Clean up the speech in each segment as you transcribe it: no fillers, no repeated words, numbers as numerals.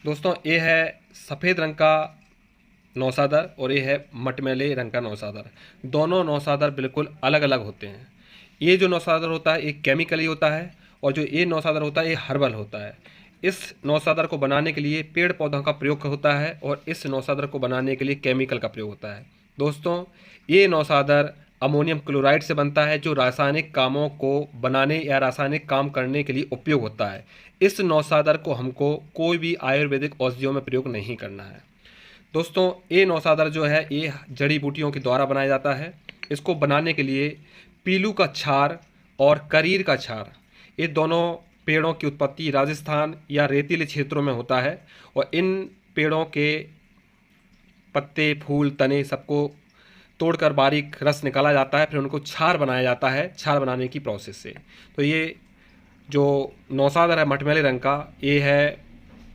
दोस्तों ये है सफ़ेद रंग का नौसादर और ये है मटमैले रंग का नौसादर। दोनों नौसादर बिल्कुल अलग अलग होते हैं। ये जो नौसादर होता है ये केमिकली होता है और जो ये नौसादर होता है ये हर्बल होता है। इस नौसादर को बनाने के लिए पेड़ पौधों का प्रयोग होता है और इस नौसादर को बनाने के लिए केमिकल का प्रयोग होता है। दोस्तों ये नौसादर अमोनियम क्लोराइड से बनता है जो रासायनिक कामों को बनाने या रासायनिक काम करने के लिए उपयोग होता है। इस नौसादर को हमको कोई भी आयुर्वेदिक औषधियों में प्रयोग नहीं करना है। दोस्तों ये नौसादर जो है ये जड़ी बूटियों के द्वारा बनाया जाता है। इसको बनाने के लिए पीलू का क्षार और करीर का क्षार, ये दोनों पेड़ों की उत्पत्ति राजस्थान या रेतीले क्षेत्रों में होता है और इन पेड़ों के पत्ते फूल तने सबको तोड़कर बारीक रस निकाला जाता है, फिर उनको क्षार बनाया जाता है क्षार बनाने की प्रोसेस से। तो ये जो नौसादर है मटमैले रंग का, ये है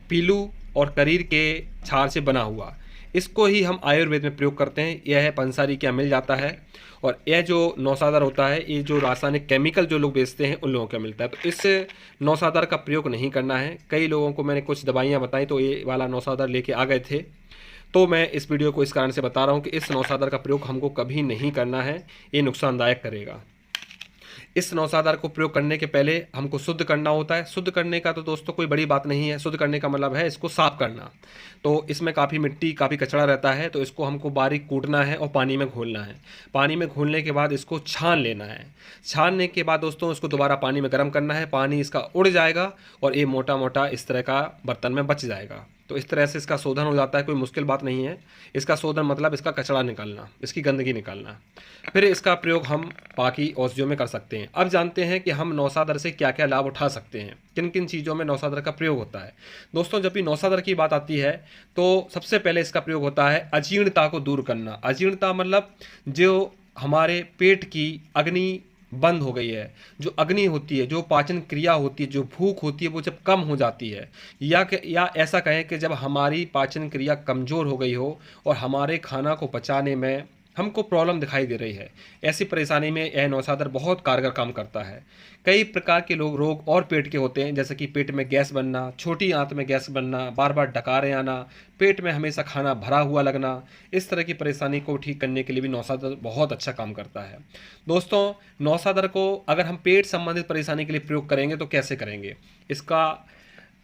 पीलू और करीर के क्षार से बना हुआ। इसको ही हम आयुर्वेद में प्रयोग करते हैं। यह है पंसारी क्या मिल जाता है और यह जो नौसादर होता है ये जो रासायनिक केमिकल जो लोग बेचते हैं उन लोगों को मिलता है। तो इस नौसादर का प्रयोग नहीं करना है। कई लोगों को मैंने कुछ दवाइयाँ बताई तो ये वाला नौसादर लेके आ गए थे, तो मैं इस वीडियो को इस कारण से बता रहा हूँ कि इस नौसादर का प्रयोग हमको कभी नहीं करना है, ये नुकसानदायक करेगा। इस नौसादर को प्रयोग करने के पहले हमको शुद्ध करना होता है। शुद्ध करने का तो दोस्तों कोई बड़ी बात नहीं है। शुद्ध करने का मतलब है इसको साफ करना। तो इसमें काफ़ी मिट्टी काफ़ी कचरा रहता है, तो इसको हमको बारीक कूटना है और पानी में घोलना है। पानी में घोलने के बाद इसको छान लेना है। छानने के बाद दोस्तों इसको दोबारा पानी में गर्म करना है। पानी इसका उड़ जाएगा और ये मोटा मोटा इस तरह का बर्तन में बच जाएगा। तो इस तरह से इसका शोधन हो जाता है, कोई मुश्किल बात नहीं है। इसका शोधन मतलब इसका कचरा निकालना, इसकी गंदगी निकालना। फिर इसका प्रयोग हम बाकी औषधियों में कर सकते हैं। अब जानते हैं कि हम नौसादर से क्या क्या लाभ उठा सकते हैं, किन किन चीज़ों में नौसादर का प्रयोग होता है। दोस्तों जब भी नौसादर की बात आती है तो सबसे पहले इसका प्रयोग होता है अजीर्णता को दूर करना। अजीर्णता मतलब जो हमारे पेट की अग्नि बंद हो गई है, जो अग्नि होती है, जो पाचन क्रिया होती है, जो भूख होती है वो जब कम हो जाती है, या ऐसा कहें कि जब हमारी पाचन क्रिया कमज़ोर हो गई हो और हमारे खाना को पचाने में हमको प्रॉब्लम दिखाई दे रही है, ऐसी परेशानी में यह नौसादर बहुत कारगर काम करता है। कई प्रकार के रोग और पेट के होते हैं, जैसे कि पेट में गैस बनना, छोटी आंत में गैस बनना, बार बार डकारें आना, पेट में हमेशा खाना भरा हुआ लगना। इस तरह की परेशानी को ठीक करने के लिए भी नौसादर बहुत अच्छा काम करता है। दोस्तों नौसादर को अगर हम पेट संबंधित परेशानी के लिए प्रयोग करेंगे तो कैसे करेंगे, इसका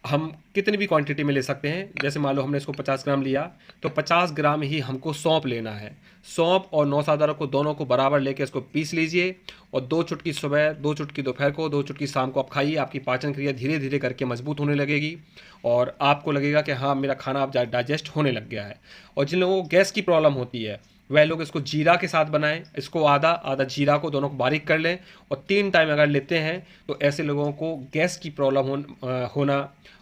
हम कितनी भी क्वांटिटी में ले सकते हैं। जैसे मान लो हमने इसको 50 ग्राम लिया तो 50 ग्राम ही हमको सौंफ लेना है। सौंफ और नौसादर को दोनों को बराबर लेके इसको पीस लीजिए और 2 चुटकी सुबह, 2 चुटकी दोपहर को, 2 चुटकी शाम को आप खाइए। आपकी पाचन क्रिया धीरे धीरे करके मजबूत होने लगेगी और आपको लगेगा कि हाँ मेरा खाना अब डाइजेस्ट होने लग गया है। और जिन लोगों को गैस की प्रॉब्लम होती है वह लोग इसको जीरा के साथ बनाएं। इसको आधा आधा जीरा को दोनों को बारीक कर लें और 3 टाइम अगर लेते हैं तो ऐसे लोगों को गैस की प्रॉब्लम होना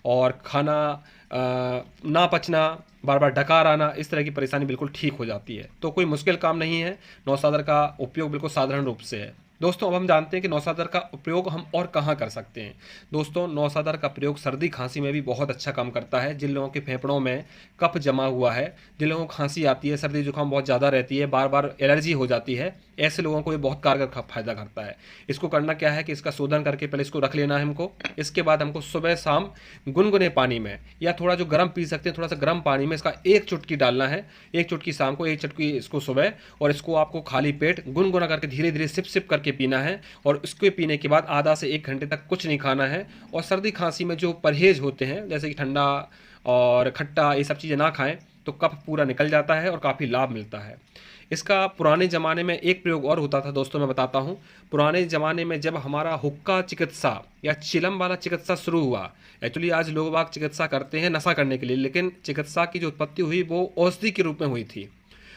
और खाना ना पचना, बार बार डकार आना, इस तरह की परेशानी बिल्कुल ठीक हो जाती है। तो कोई मुश्किल काम नहीं है, नौसादर का उपयोग बिल्कुल साधारण रूप से है। दोस्तों अब हम जानते हैं कि नौसादर का उपयोग हम और कहाँ कर सकते हैं। दोस्तों नौसादर का प्रयोग सर्दी खांसी में भी बहुत अच्छा काम करता है। जिन लोगों के फेफड़ों में कफ जमा हुआ है, जिन लोगों को खांसी आती है, सर्दी जुकाम बहुत ज़्यादा रहती है, बार बार एलर्जी हो जाती है, ऐसे लोगों को ये बहुत कारगर फायदा करता है। इसको करना क्या है कि इसका शोधन करके पहले इसको रख लेना है हमको। इसके बाद हमको सुबह शाम गुनगुने पानी में या थोड़ा जो गर्म पी सकते हैं थोड़ा सा गर्म पानी में इसका 1 चुटकी डालना है। 1 चुटकी शाम को, 1 चुटकी इसको सुबह, और इसको आपको खाली पेट गुनगुना करके धीरे धीरे सिप सिप करके पीना है। और इसके पीने के बाद आधा से 1 घंटे तक कुछ नहीं खाना है। और सर्दी खांसी में जो परहेज होते हैं जैसे कि ठंडा और खट्टा ये सब चीज़ें ना खाएं तो कफ पूरा निकल जाता है और काफ़ी लाभ मिलता है। इसका पुराने ज़माने में एक प्रयोग और होता था दोस्तों, मैं बताता हूँ। पुराने ज़माने में जब हमारा हुक्का चिकित्सा या चिलम वाला चिकित्सा शुरू हुआ, एक्चुअली आज लोग बाग चिकित्सा करते हैं नशा करने के लिए, लेकिन चिकित्सा की जो उत्पत्ति हुई वो औषधि के रूप में हुई थी।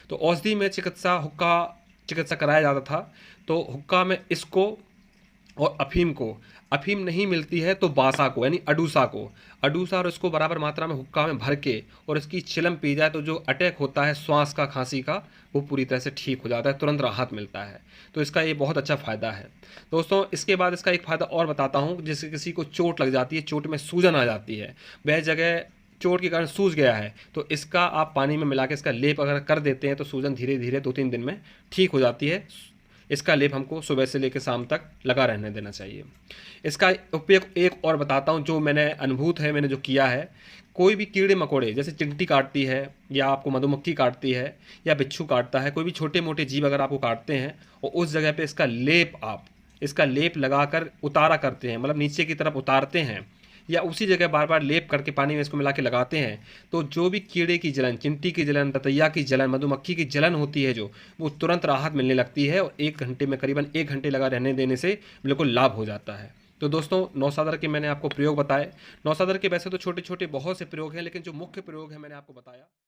तो औषधि में चिकित्सा हुक्का चिकित्सा कराया जाता था। तो हुक्का में इसको और अफीम को, अफीम नहीं मिलती है तो बासा को यानी अडूसा को, अडूसा और इसको बराबर मात्रा में हुक्का में भर के और इसकी चिलम पी जाए तो जो अटैक होता है श्वास का, खांसी का, वो पूरी तरह से ठीक हो जाता है, तुरंत राहत मिलता है। तो इसका ये बहुत अच्छा फ़ायदा है। दोस्तों इसके बाद इसका एक फ़ायदा और बताता हूँ। जैसे किसी को चोट लग जाती है, चोट में सूजन आ जाती है, वह जगह चोट के कारण सूज गया है, तो इसका आप पानी में मिला के इसका लेप अगर कर देते हैं तो सूजन धीरे धीरे 2-3 दिन में ठीक हो जाती है। इसका लेप हमको सुबह से लेकर शाम तक लगा रहने देना चाहिए। इसका उपयोग एक और बताता हूँ जो मैंने अनुभूत है, मैंने जो किया है। कोई भी कीड़े मकोड़े जैसे चींटी काटती है या आपको मधुमक्खी काटती है या बिच्छू काटता है, कोई भी छोटे मोटे जीव अगर आपको काटते हैं और उस जगह पे इसका लेप लगाकर उतारा करते हैं, मतलब नीचे की तरफ उतारते हैं या उसी जगह बार बार लेप करके पानी में इसको मिला के लगाते हैं, तो जो भी कीड़े की जलन, चिंटी की जलन, ततैया की जलन, मधुमक्खी की जलन होती है जो, वो तुरंत राहत मिलने लगती है और 1 घंटे में, करीबन 1 घंटे लगा रहने देने से बिल्कुल लाभ हो जाता है। तो दोस्तों, नौसादर के मैंने आपको प्रयोग बताए। नौसादर के वैसे तो छोटे छोटे बहुत से प्रयोग हैं, लेकिन जो मुख्य प्रयोग है मैंने आपको बताया।